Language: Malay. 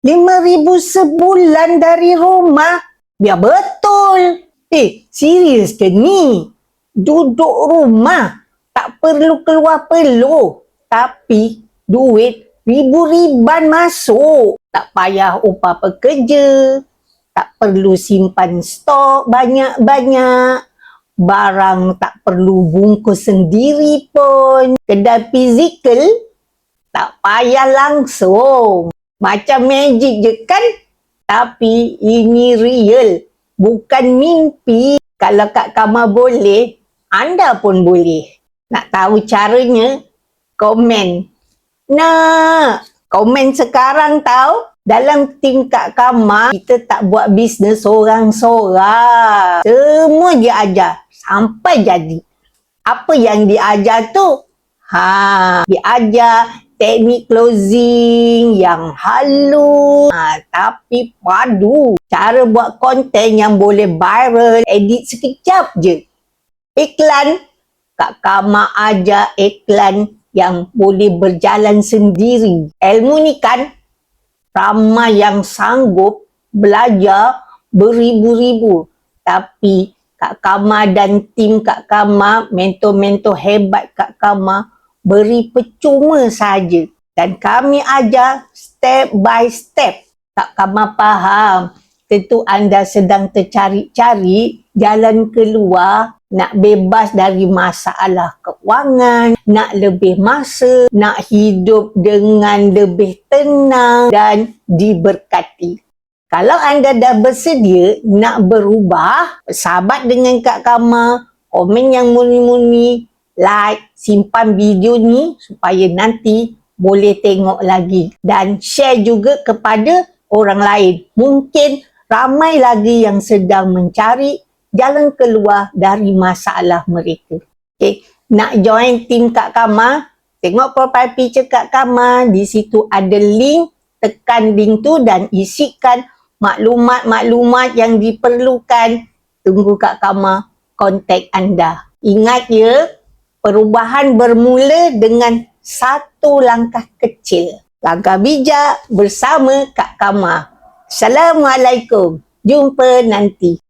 5,000 sebulan dari rumah? Biar betul. Serius ke ni? Duduk rumah, tak perlu keluar peluh. Tapi duit ribu-riban masuk. Tak payah upah pekerja. Tak perlu simpan stok banyak-banyak. Barang tak perlu bungkus sendiri pun. Kedai fizikal tak payah langsung. Macam magic je kan? Tapi ini real, bukan mimpi. Kalau Kak Kamah boleh, anda pun boleh. Nak tahu caranya? Komen. Nah, komen sekarang tahu. Dalam tim Kak Kamah, kita tak buat bisnes sorang-sorang. Semua dia ajar sampai jadi. Apa yang diajar tu? Diajar teknik closing yang halus, tapi padu. Cara buat konten yang boleh viral, edit sekejap je. Iklan, Kak Kamah ajar iklan yang boleh berjalan sendiri. Ilmu ni kan, ramai yang sanggup belajar beribu-ribu. Tapi Kak Kamah dan tim Kak Kamah, mentor-mentor hebat Kak Kamah, beri percuma saja. Dan kami ajar step by step. Kak Kamah faham, tentu anda sedang tercari-cari jalan keluar, nak bebas dari masalah keuangan, nak lebih masa, nak hidup dengan lebih tenang dan diberkati. Kalau anda dah bersedia nak berubah, bersahabat dengan Kak Kamah, komen yang murni-murni, like, simpan video ni supaya nanti boleh tengok lagi. Dan share juga kepada orang lain. Mungkin ramai lagi yang sedang mencari jalan keluar dari masalah mereka. Nak join tim Kak Kamah? Tengok profile picture Kak Kamah. Di situ ada link. Tekan link tu dan isikan maklumat-maklumat yang diperlukan. Tunggu Kak Kamah kontak anda. Ingat ya, perubahan bermula dengan satu langkah kecil. Langkah bijak bersama Kak Kamah. Assalamualaikum. Jumpa nanti.